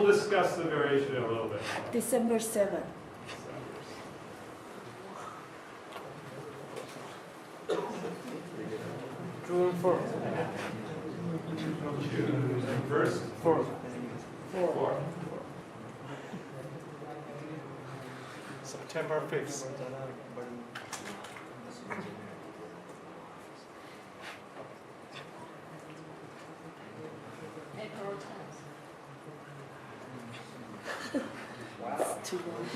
we'll discuss the variation in a little bit. December 7th. June 4th. June 1st? 4th. 4. September 5th. April 10th. It's too long.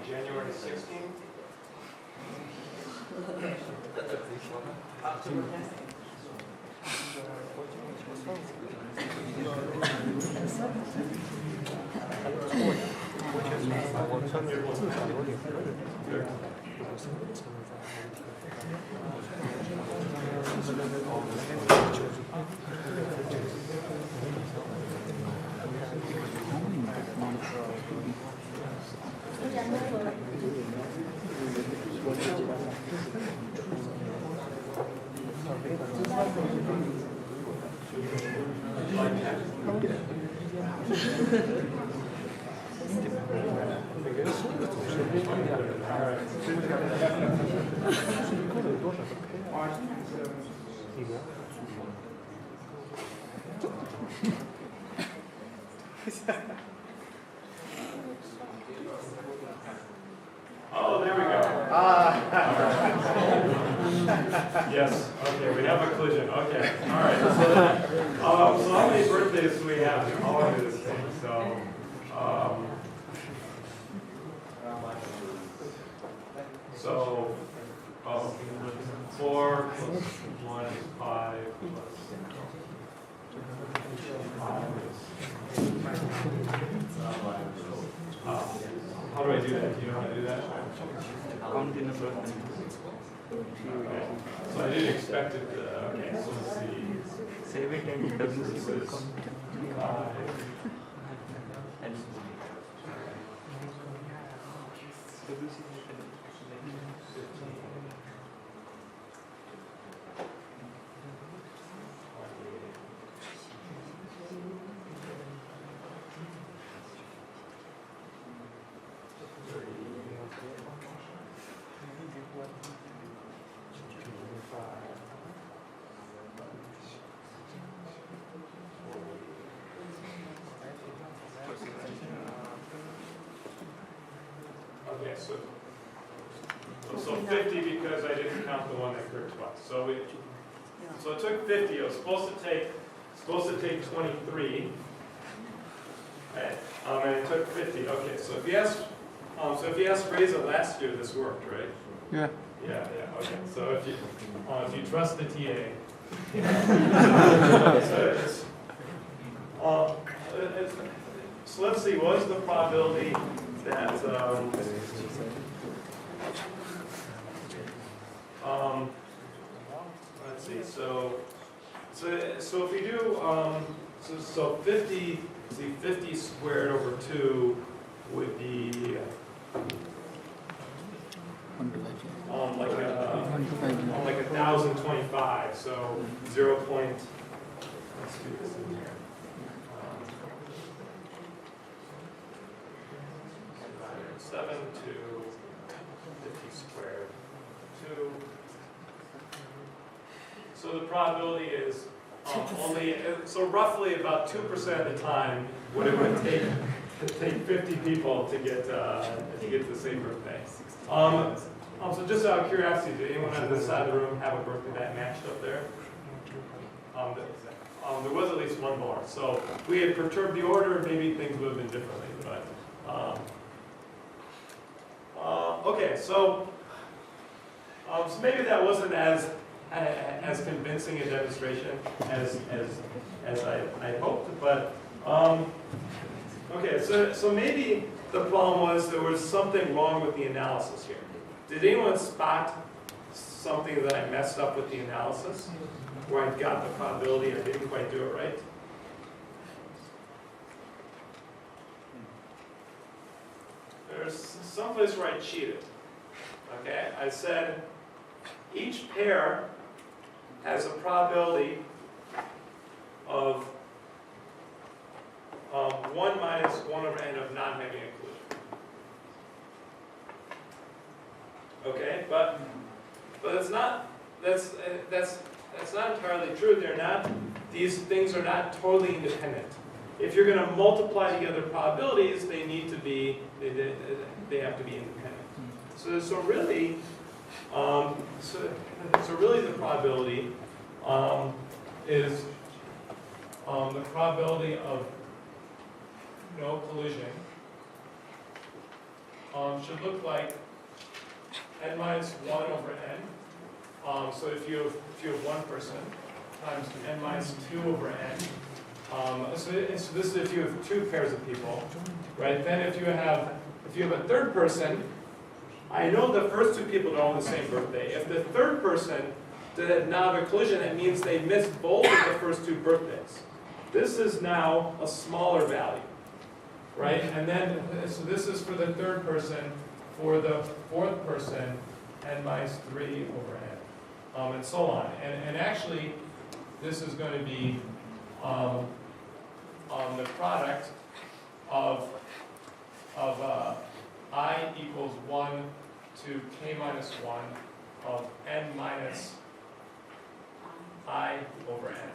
January 16th? Oh, there we go. Yes, okay, we have a collision. Okay, all right. So how many birthdays do we have here? All of this thing. So, so 4 plus 1 is 5 plus 5 is. How do I do that? Do you know how to do that? So I didn't expect it to, okay, so let's see. Save it and WC will come. 5. Okay, so 50 because I didn't count the one that occurred twice. So it took 50. It was supposed to take 23. Right? And it took 50. Okay, so if you asked Reza last year, this worked, right? Yeah. Yeah. Okay. So if you trust the TA. So let's see. What is the probability that let's see. So if we do so 50. See, 50 squared over 2 would be like 1,025. So 0. Let's do this in here. 7 to 50 squared 2. So the probability is so roughly about 2% of the time what it would take to take 50 people to get to the same birthday. So just out of curiosity, did anyone on this side of the room have a birthday that matched up there? There was at least one more. So if we had perturbed the order, maybe things would have been differently. But okay, so maybe that wasn't as convincing a demonstration as I hoped, but okay. So maybe the problem was there was something wrong with the analysis here. Did anyone spot something that I messed up with the analysis, where I got the probability and I didn't quite do it right? There's someplace where I cheated. Okay, I said each pair has a probability of 1 minus 1 over n of not having a collision. Okay, but that's not entirely true. These things are not totally independent. If you're going to multiply together probabilities, they have to be independent. So really, the probability is the probability of no collision should look like n minus 1 over n. So if you have one person times n minus 2 over n. So this is if you have two pairs of people, right? Then if you have a third person, I know the first two people don't have the same birthday. If the third person did not have a collision, it means they missed both of the first two birthdays. This is now a smaller value, right? And then, so this is for the third person. For the fourth person, n minus 3 over n, and so on. And actually, this is going to be the product of I equals 1 to k minus 1 of n minus I over n.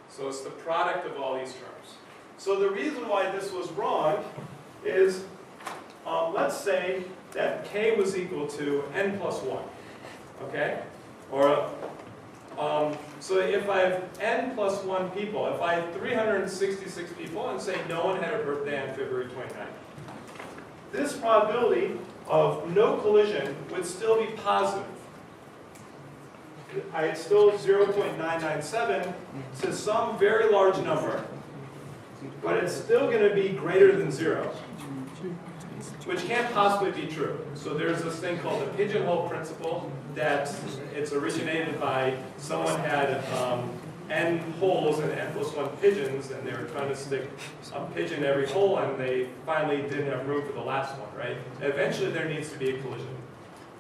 So it's the product of all these terms. So the reason why this was wrong is, let's say that k was equal to n plus 1, okay? Or, so if I have n plus 1 people, if I have 366 people and say no one had a birthday on February 29th, this probability of no collision would still be positive. It's still 0.997 to some very large number, but it's still going to be greater than 0, which can't possibly be true. So there's this thing called the pigeonhole principle that it's originated by someone had n holes and n plus 1 pigeons, and they were trying to stick a pigeon in every hole, and they finally didn't have room for the last one, right? Eventually there needs to be a collision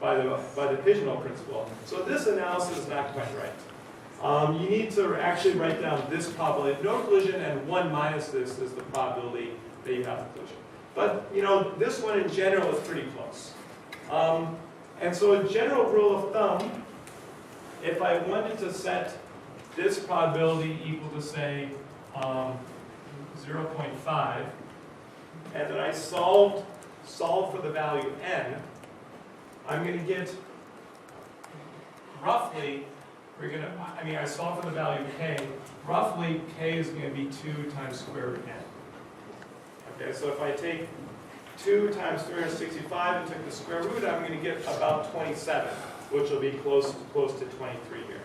by the pigeonhole principle. So this analysis is not quite right. You need to actually write down this probability. No collision, and 1 minus this is the probability that you have a collision. But, you know, this one in general is pretty close. And so a general rule of thumb, if I wanted to set this probability equal to, say, 0.5, and then I solve for the value n, I'm going to get roughly, I solve for the value k, roughly k is going to be 2 times square root n. Okay, so if I take 2 times 365 and took the square root, I'm going to get about 27, which will be close to 23 here.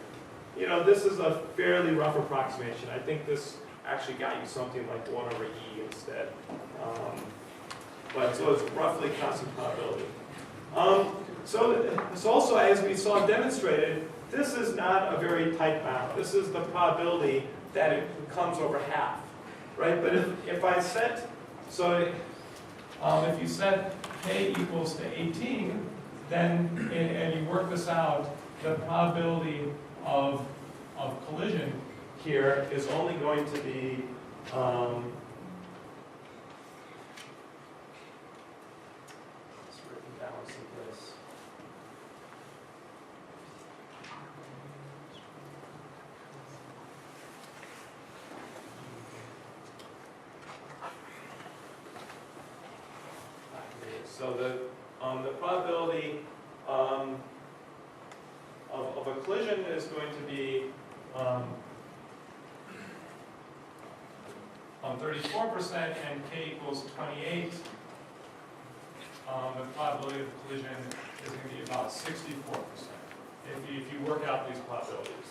You know, this is a fairly rough approximation. I think this actually got you something like 1 over e instead. But so it's roughly constant probability. So it's also, as we saw demonstrated, this is not a very tight bound. This is the probability that it comes over half, right? But if I set, so if you set k equals to 18, then, and you work this out, the probability of collision here is only going to be, it's written down someplace. So the probability of a collision is going to be 34%, and k equals 28. The probability of collision is going to be about 64% if you work out these probabilities.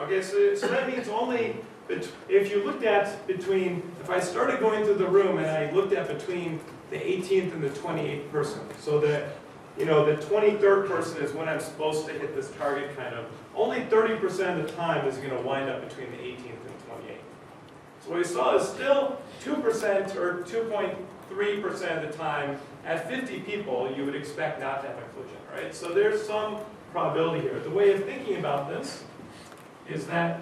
Okay, so that means only if you looked at if I started going through the room and I looked at between the 18th and the 28th person, so that, you know, the 23rd person is when I'm supposed to hit this target kind of, only 30% of the time is going to wind up between the 18th and 28th. So what we saw is still 2% or 2.3% of the time, at 50 people, you would expect not to have a collision, right? So there's some probability here. The way of thinking about this is that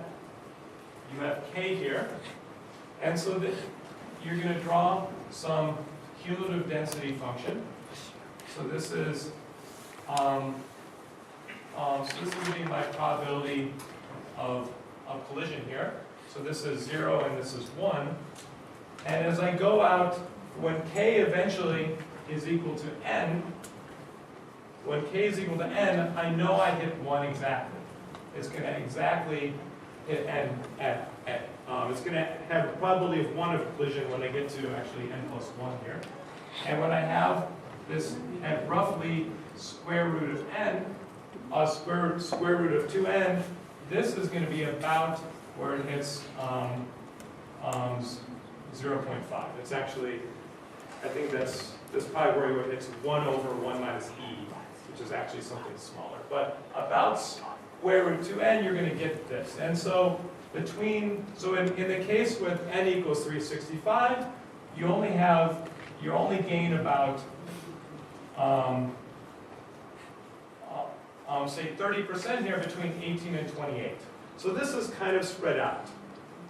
you have k here, and so that you're going to draw some cumulative density function. So this is going to be my probability of collision here. So this is 0 and this is 1. And as I go out, when k eventually is equal to n, when k is equal to n, I know I hit 1 exactly. It's going to exactly hit n at n. It's going to have a probability of 1 of collision when I get to actually n plus 1 here. And when I have this at roughly square root of n, square root of 2n, this is going to be about where it hits 0.5. It's actually, I think that's probably where it hits 1 over 1 minus e, which is actually something smaller. But about square root 2n, you're going to get this. And so in the case with n equals 365, you only gain about say 30% here between 18 and 28. So this is kind of spread out.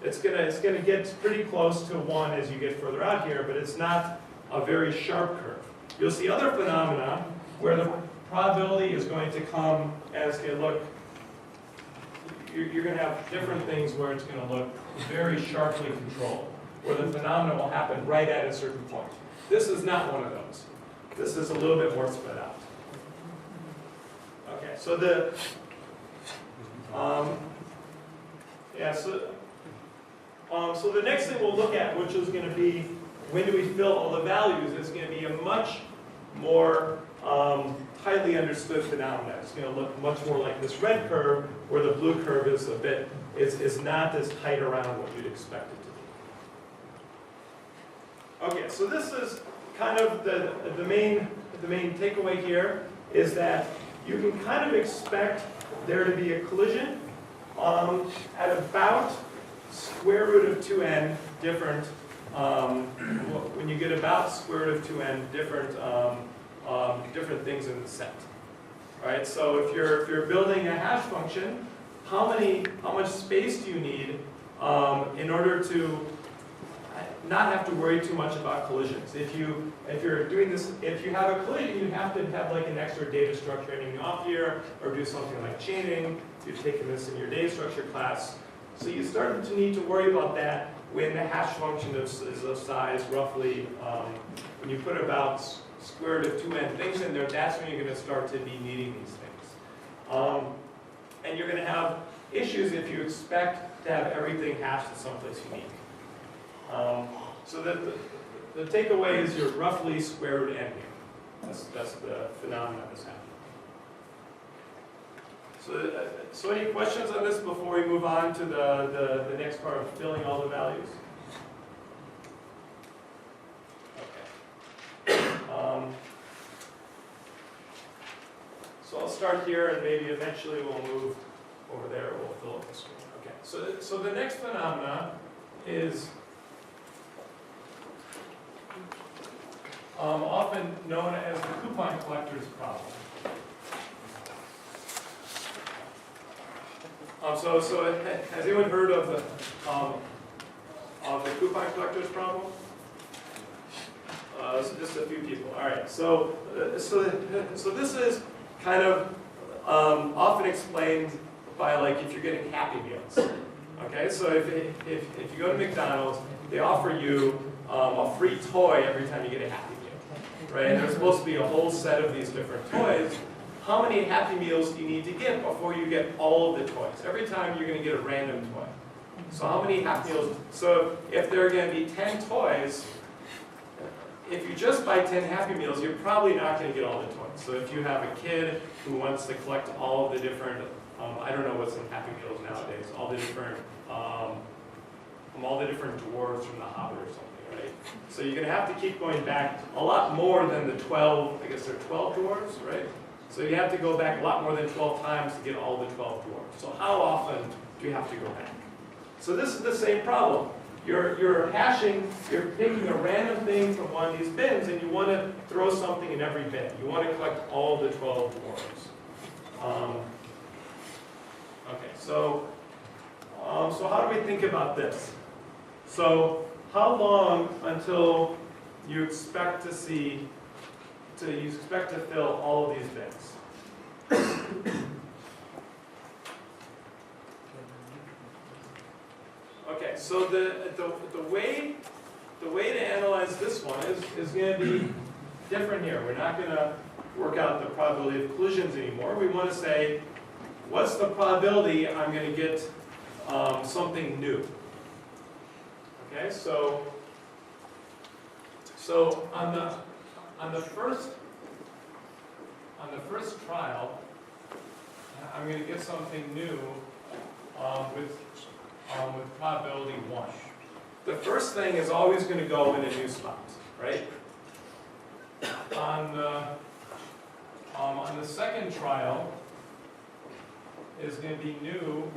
It's gonna get pretty close to 1 as you get further out here, but it's not a very sharp curve. You'll see other phenomena where the probability is going to come as you look. You're going to have different things where it's going to look very sharply controlled, where the phenomena will happen right at a certain point. This is not one of those. This is a little bit more spread out. Okay, so so the next thing we'll look at, which is going to be when do we fill all the values, is going to be a much more tightly understood phenomena. It's going to look much more like this red curve, where the blue curve is is not as tight around what you'd expect it to be. Okay, so this is kind of the main takeaway here is that you can kind of expect there to be a collision at about square root of 2n different, when you get about square root of 2n different things in the set. All right, so if you're building a hash function, how much space do you need in order to not have to worry too much about collisions? If you're doing this, if you have a collision, you have to have like an extra data structure ending off here, or do something like chaining. You've taken this in your data structure class. So you start to need to worry about that when the hash function is of size roughly, when you put about square root of 2n things in there, that's when you're going to start to be needing these things. And you're going to have issues if you expect to have everything hashed at someplace unique. So the takeaway is you're roughly square root n here. That's the phenomenon that's happening. So any questions on this before we move on to the next part of filling all the values? Okay. So I'll start here, and maybe eventually we'll move over there. We'll fill up the screen. Okay. So the next phenomena is often known as the coupon collector's problem. So has anyone heard of the coupon collector's problem? So just a few people. All right. So this is kind of often explained by like if you're getting Happy Meals. Okay. So if you go to McDonald's, they offer you a free toy every time you get a Happy Meal, right? And there's supposed to be a whole set of these different toys. How many Happy Meals do you need to get before you get all of the toys? Every time you're going to get a random toy. So how many Happy Meals? So if there are going to be 10 toys, if you just buy 10 Happy Meals, you're probably not going to get all the toys. So if you have a kid who wants to collect all of the different, I don't know what's in Happy Meals nowadays, all the different dwarves from The Hobbit or something, right? So you're going to have to keep going back a lot more than the 12, I guess there are 12 dwarves, right? So you have to go back a lot more than 12 times to get all the 12 dwarves. So how often do you have to go back? So this is the same problem. You're hashing, you're picking a random thing from one of these bins, and you want to throw something in every bin. You want to collect all the 12 dwarves. Okay, so how do we think about this? So how long until you expect to see, you expect to fill all of these bins? Okay, so the way to analyze this one is going to be different here. We're not going to work out the probability of collisions anymore. We want to say, what's the probability I'm going to get something new? Okay, so on the first trial, I'm going to get something new with probability 1. The first thing is always going to go in a new spot, right? On the second trial is going to be new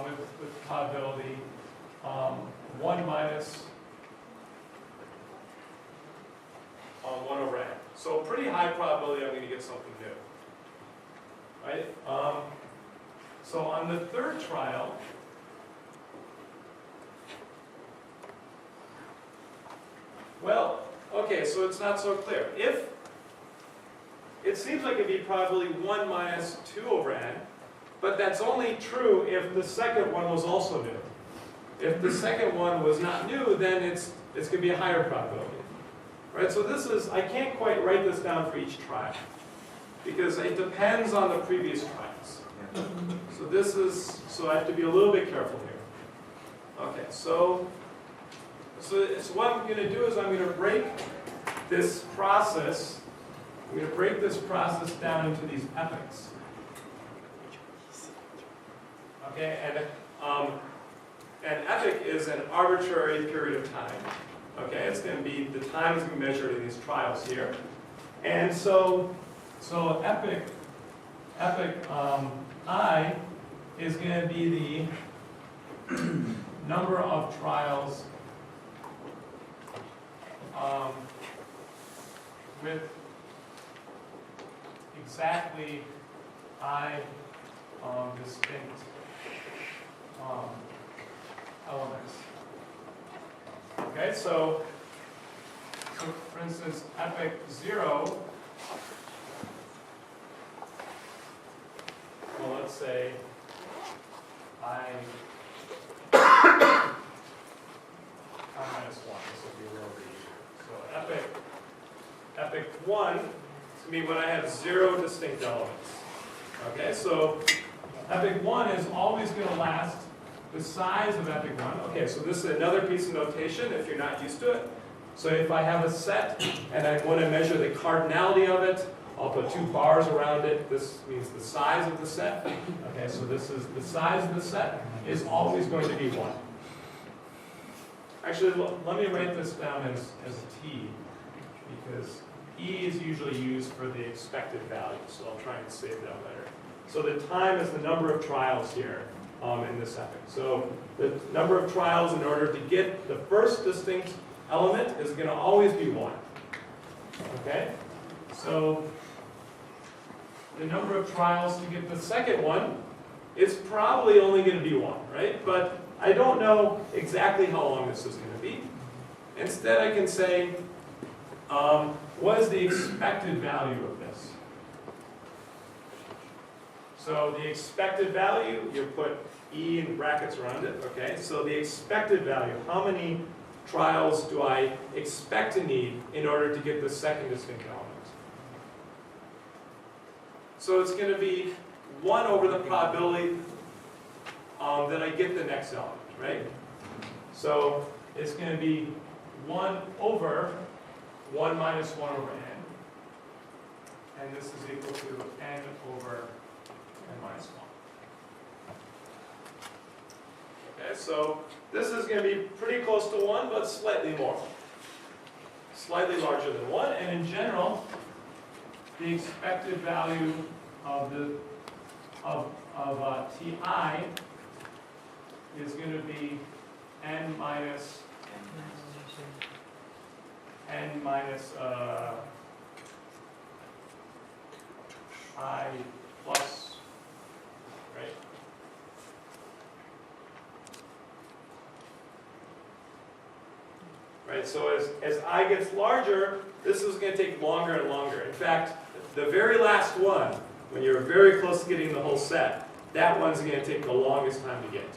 with probability 1 minus 1 over n. So pretty high probability I'm going to get something new, right? So on the third trial, well, okay, so it's not so clear. If it seems like it'd be probably 1 minus 2 over n, but that's only true if the second one was also new. If the second one was not new, then it's going to be a higher probability. Right? So this is, I can't quite write this down for each trial, because it depends on the previous trials. So this is, so I have to be a little bit careful here. Okay, so what I'm going to do is I'm going to break this process, I'm going to break this process down into these epochs. Okay, and an epoch is an arbitrary period of time. Okay, it's going to be, the time is going to be measured in these trials here. And so epoch I is going to be the number of trials with exactly I distinct elements. Okay, so for instance, epoch 0, well, let's say I minus 1, this will be a little bit easier. So epoch 1 is going to be when I have 0 distinct elements. Okay, so epoch 1 is always going to last the size of epoch 1. Okay, so this is another piece of notation if you're not used to it. So if I have a set and I want to measure the cardinality of it, I'll put 2 bars around it. This means the size of the set. Okay, so this is the size of the set is always going to be 1. Actually, let me write this down as a T, because E is usually used for the expected value, so I'll try and save that later. So the time is the number of trials here in this epoch. So the number of trials in order to get the first distinct element is going to always be 1. Okay? So the number of trials to get the second one is probably only going to be 1, right? But I don't know exactly how long this is going to be. Instead, I can say, what is the expected value of this? So the expected value, you put E in brackets around it, okay? So the expected value, how many trials do I expect to need in order to get the second distinct element? So it's going to be 1 over the probability that I get the next element, right? So it's going to be 1 over 1 minus 1 over n. And this is equal to n over n minus 1. Okay, so this is going to be pretty close to 1, but slightly more. Slightly larger than 1. And in general, the expected value of Ti is going to be n minus I plus, right? right? So as I gets larger, this is going to take longer and longer. In fact, the very last one, when you're very close to getting the whole set, that one's going to take the longest time to get.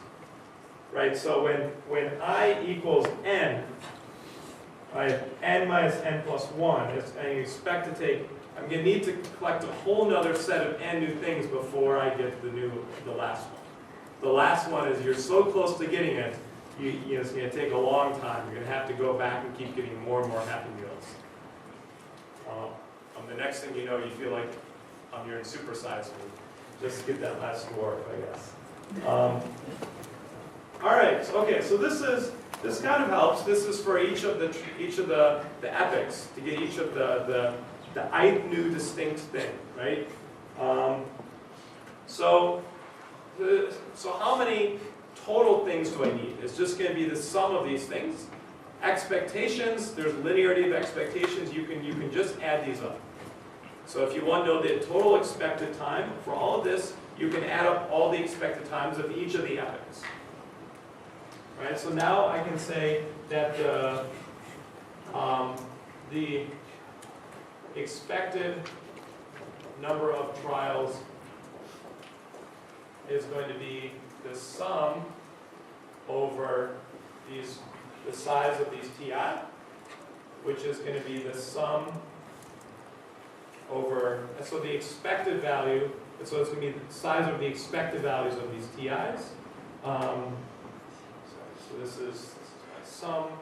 Right? So when I equals n, right, n minus n plus 1, and you expect to take, I'm going to need to collect a whole nother set of n new things before I get the last one. The last one is you're so close to getting it, it's going to take a long time. You're going to have to go back and keep getting more and more Happy Meals. The next thing you know, you feel like you're in supersize mode. Just get that last dwarf, I guess. All right. Okay. So this kind of helps. This is for each of the epochs to get each of the ith new distinct thing, right? So how many total things do I need? It's just going to be the sum of these things. Expectations. There's linearity of expectations. You can just add these up. So if you want to know the total expected time for all of this, you can add up all the expected times of each of the epochs. Right? So now I can say that the expected number of trials is going to be the sum over the size of these ti, which is going to be the sum over, so the expected value, so it's going to be the size of the expected values of these TIs. So this is my sum,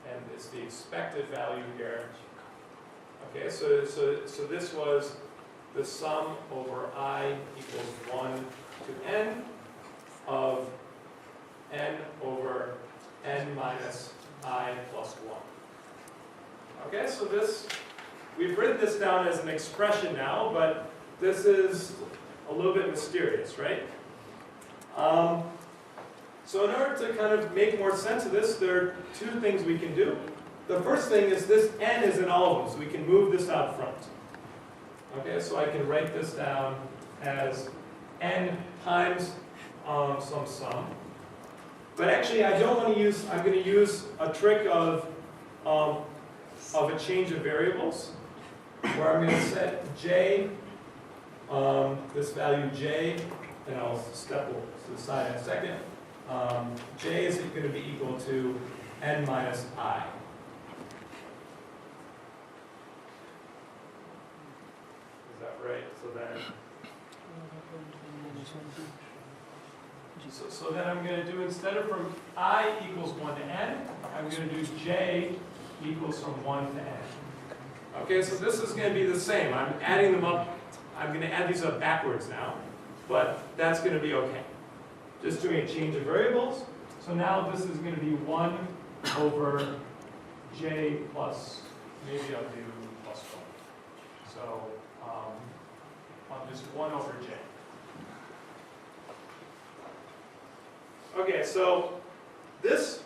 and it's the expected value here. Okay, so this was the sum over I equals 1 to n of n over n minus I plus 1. Okay, so we've written this down as an expression now, but this is a little bit mysterious, right? So in order to kind of make more sense of this, there are two things we can do. The first thing is this n is in all of them, so we can move this out front. Okay, so I can write this down as n times some sum. But actually, I don't want to use, I'm going to use a trick of a change of variables, where I'm going to set j, this value j, and I'll step to the side in a second. J is going to be equal to n minus I. Is that right? So then I'm going to do, instead of from I equals 1 to n, I'm going to do j equals from 1 to n. Okay, so this is going to be the same. I'm adding them up. I'm going to add these up backwards now, but that's going to be okay. Just doing a change of variables. So now this is going to be 1 over j plus, maybe I'll do plus 1. So I'll just 1 over j. Okay, so this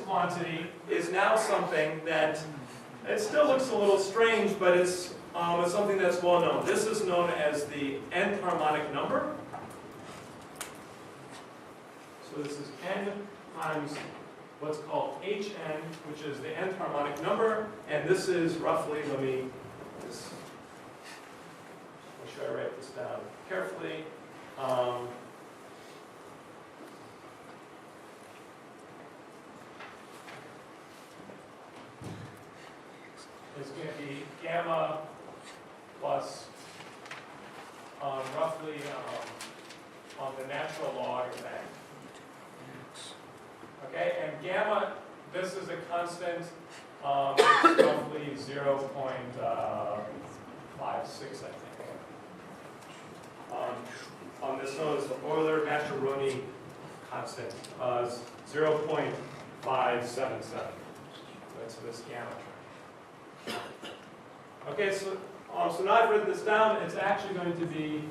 quantity is now something that, it still looks a little strange, but it's something that's well known. This is known as the nth harmonic number. So this is n times what's called hn, which is the nth harmonic number, and this is roughly, make sure I write this down carefully. It's going to be gamma plus roughly on the natural log of n. Okay, and gamma, this is a constant, it's roughly 0.56, I think. This known as the Euler-Mascheroni constant, 0.577. That's this gamma term. Okay, so now I've written this down. It's actually going to be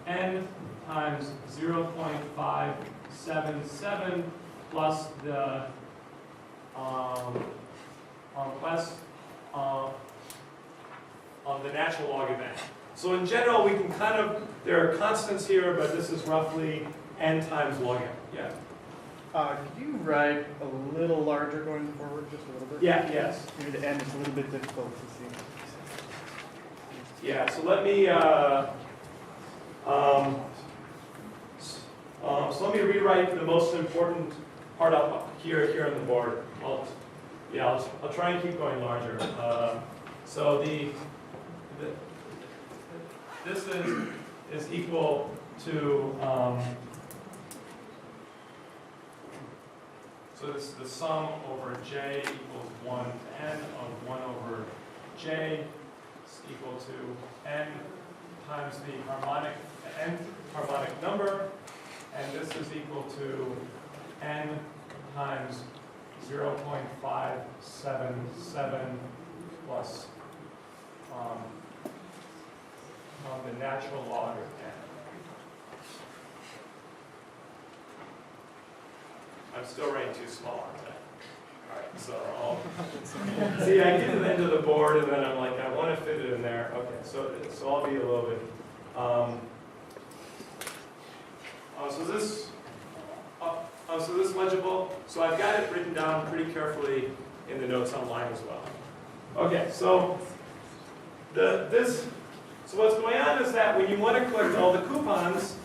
n times 0.577 plus the the natural log of n. So in general, we can there are constants here, but this is roughly n times log n. Yeah. Could you write a little larger going forward, just a little bit? Yeah, yes. Maybe the end is a little bit difficult to see. Yeah, so let me, so let me rewrite the most important part up here on the board. I'll try and keep going larger. So this is equal to, so this is the sum over j equals 1 to n of 1 over j is equal to n times the nth harmonic number, and this is equal to n times 0.577 plus the natural log of n. I'm still writing too small, aren't I? All right, so see, I get to the end of the board, and then I'm like, I want to fit it in there. Okay, so I'll be a little bit. So this legible. So I've got it written down pretty carefully in the notes online as well. Okay, so so what's going on is that when you want to collect all the coupons,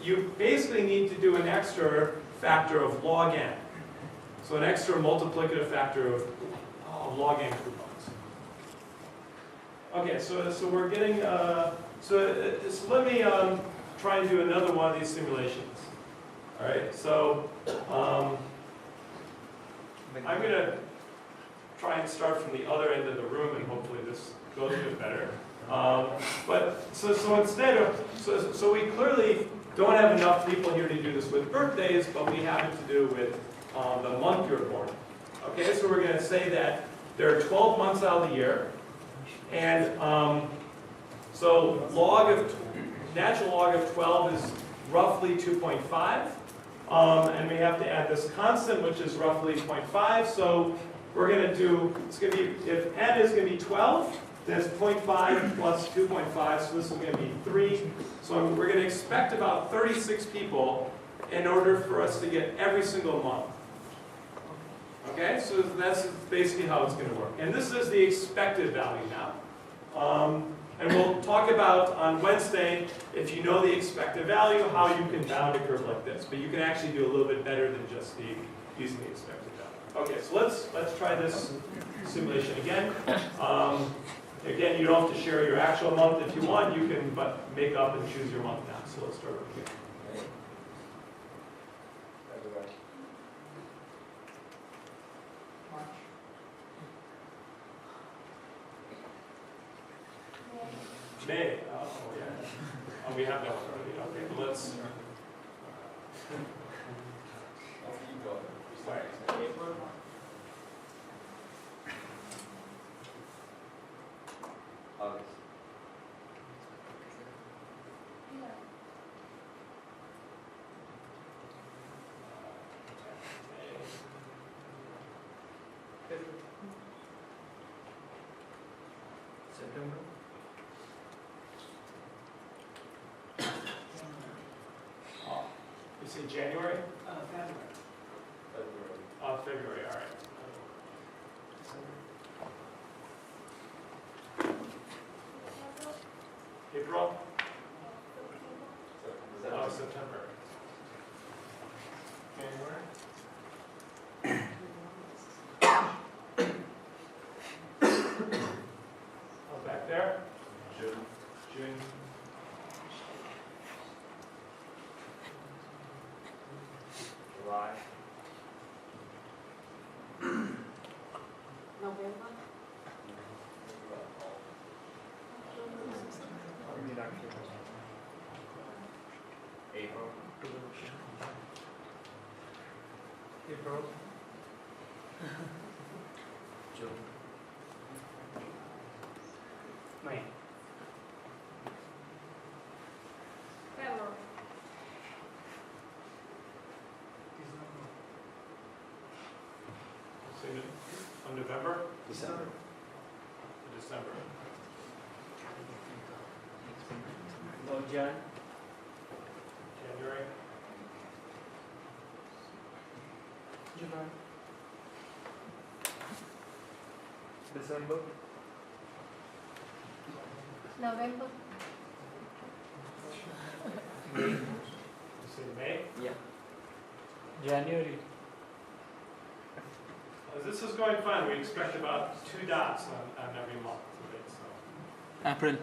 you basically need to do an extra factor of log n. So an extra multiplicative factor of log n coupons. Okay, so we're getting, so let me try and do another one of these simulations. All right, so I'm going to try and start from the other end of the room, and hopefully this goes a bit better. But so instead of, so we clearly don't have enough people here to do this with birthdays, but we have it to do with the month you're born. Okay, so we're going to say that there are 12 months out of the year, and so natural log of 12 is roughly 2.5, and we have to add this constant, which is roughly 0.5. So we're going to do, it's going to be, if n is going to be 12, then it's 0.5 plus 2.5, so this is going to be 3. So we're going to expect about 36 people in order for us to get every single month. Okay, so that's basically how it's going to work. And this is the expected value now. And we'll talk about on Wednesday, if you know the expected value, how you can bound a curve like this. But you can actually do a little bit better than just using the expected value. Okay, so let's try this simulation again. Again, you don't have to share your actual month. If you want, you can make up and choose your month now. So let's start with here. May. Oh, yeah. Oh, we have that already. Okay, let's. April. August. September. You say January? February. February, all right. April? September. January? Back there? June. June. July. November. Maybe not sure. April. April. June. May. February. On November? December. December. Oh, Jan. January? July. December. November. May. You say May? Yeah. January. This is going fine. We expect about 2 dots on every month of it. So. April.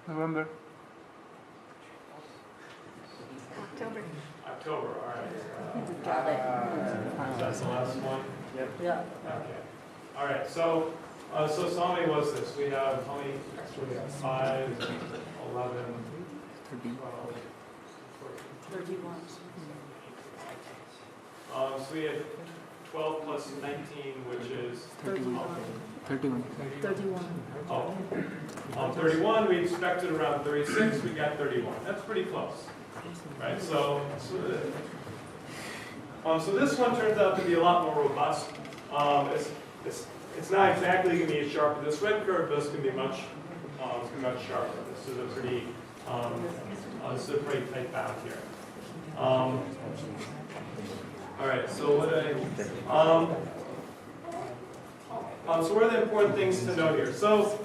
November. October. October, all right. That's the last one? Yep. Yeah. Okay. All right, so how many was this? We have, how many extra? We have 5, 11, 12, 14. 31. So we had 12 plus 19, which is 31. 31. 31. We expected around 36. We got 31. That's pretty close, right? So this one turns out to be a lot more robust. It's not exactly going to be as sharp as this red curve, but it's going to be much sharper. This is a pretty tight bound here. All right, so so what are the important things to note here? So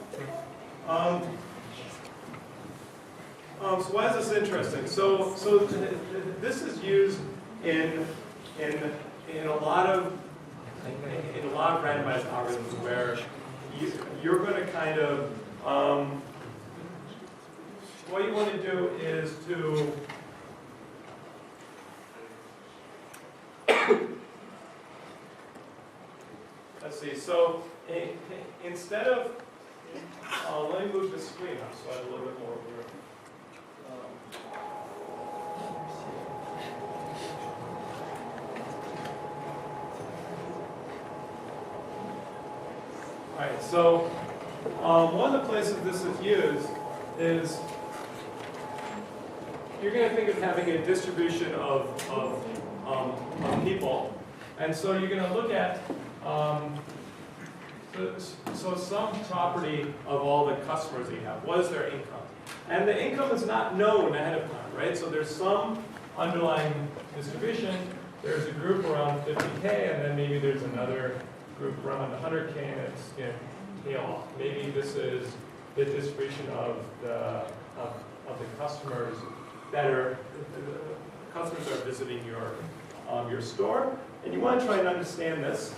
why is this interesting? So this is used in a lot of randomized algorithms where you're going to kind of what you want to do is to let's see. So instead of let me move the screen up so I have a little bit more room. All right, so one of the places this is used is you're going to think of having a distribution of people, and so you're going to look at so some property of all the customers that you have. What is their income? And the income is not known ahead of time, right? So there's some underlying distribution. There's a group around 50K, and then maybe there's another group around 100K, and it's going to tail off. Maybe this is the distribution of the customers that are customers are visiting your store, and you want to try and understand this,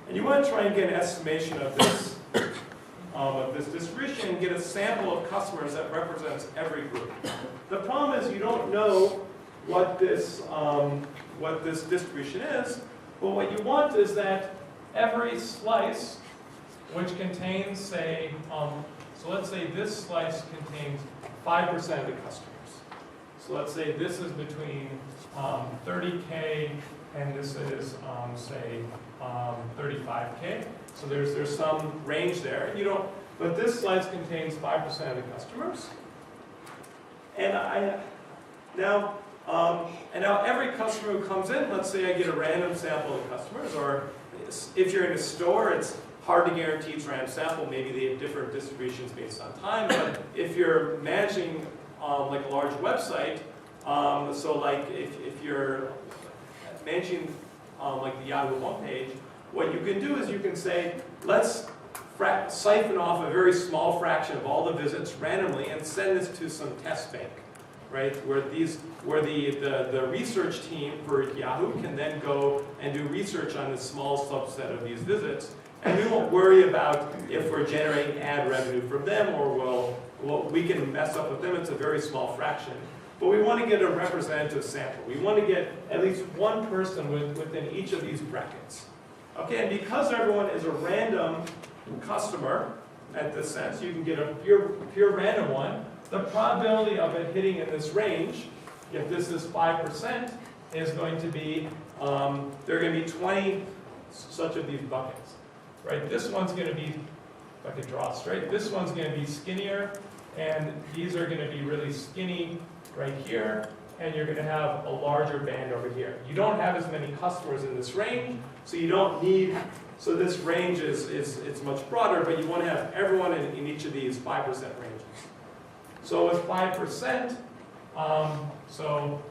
and you want to try and get an estimation of this distribution and get a sample of customers that represents every group. The problem is you don't know what this distribution is, but what you want is that every slice, which contains, say, so let's say this slice contains 5% of the customers. So let's say this is between 30K and this is, say, 35K. So there's some range there. But this slice contains 5% of the customers. And now every customer who comes in, let's say I get a random sample of customers, or if you're in a store, it's hard to guarantee it's a random sample. Maybe they have different distributions based on time. But if you're managing like a large website, so like if you're managing like the Yahoo homepage, what you can do is you can say, let's siphon off a very small fraction of all the visits randomly and send this to some test bank, right? Where the research team for Yahoo can then go and do research on this small subset of these visits, and we won't worry about if we're generating ad revenue from them or we can mess up with them. It's a very small fraction. But we want to get a representative sample. We want to get at least one person within each of these brackets. Okay, and because everyone is a random customer, at this sense, you can get a pure random one. The probability of it hitting in this range, if this is 5%, is going to be, there are going to be 20 such of these buckets. Right? This one's going to be, if I could draw straight, this one's going to be skinnier, and these are going to be really skinny right here, and you're going to have a larger band over here. You don't have as many customers in this range, so you don't need, so this range it's much broader, but you want to have everyone in each of these 5% ranges. So with 5%, so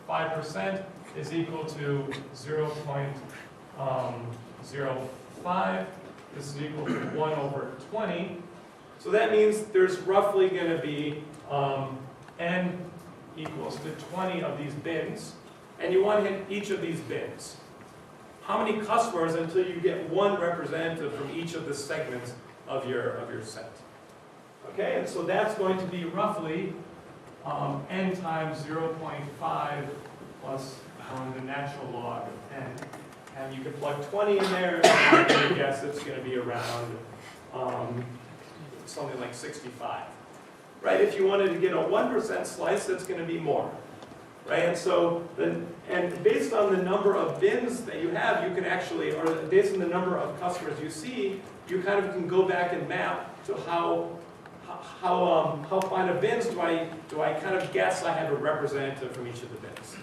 5% is equal to 0.05. This is equal to 1 over 20. So that means there's roughly going to be n equals to 20 of these bins. And you want to hit each of these bins. How many customers until you get one representative from each of the segments of your set? Okay, and so that's going to be roughly n times 0.5 plus the natural log of n. And you can plug 20 in there, and I'm going to guess it's going to be around something like 65. Right? If you wanted to get a 1% slice, that's going to be more. Right? And so, and based on the number of bins that you have, you can actually, or based on the number of customers you see, you kind of can go back and map to how fine of bins do I kind of guess I have a representative from each of the bins.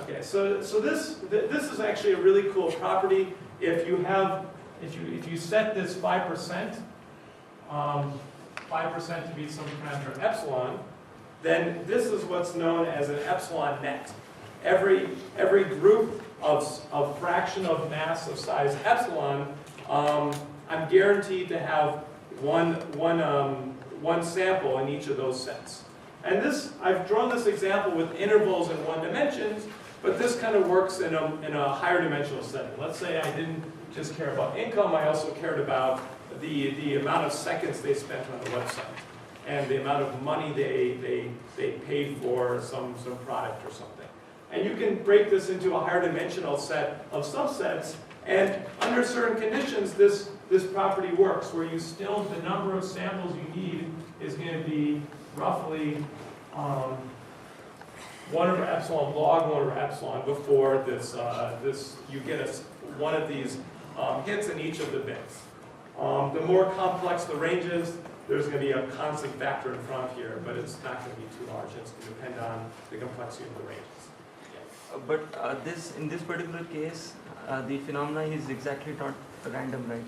Okay, so this is actually a really cool property. If you set this 5%, 5% to be some parameter epsilon, then this is what's known as an epsilon net. Every group of fraction of mass of size epsilon, I'm guaranteed to have one sample in each of those sets. And this, I've drawn this example with intervals in 1 dimension, but this kind of works in a higher dimensional setting. Let's say I didn't just care about income, I also cared about the amount of seconds they spent on the website and the amount of money they paid for some product or something. And you can break this into a higher dimensional set of subsets, and under certain conditions, this property works, where you still, the number of samples you need is going to be roughly 1 over epsilon log 1 over epsilon before you get one of these hits in each of the bits. The more complex the range is, there's going to be a constant factor in front here, but it's not going to be too large. It's going to depend on the complexity of the ranges. But in this particular case, the phenomena is exactly not random, right?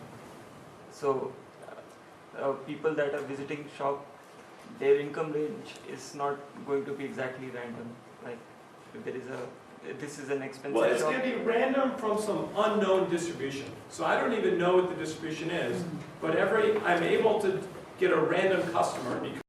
So people that are visiting shop, their income range is not going to be exactly random. Like if there is this is an expensive Well, it's shop. going to be random from some unknown distribution. So I don't even know what the distribution is, but I'm able to get a random customer because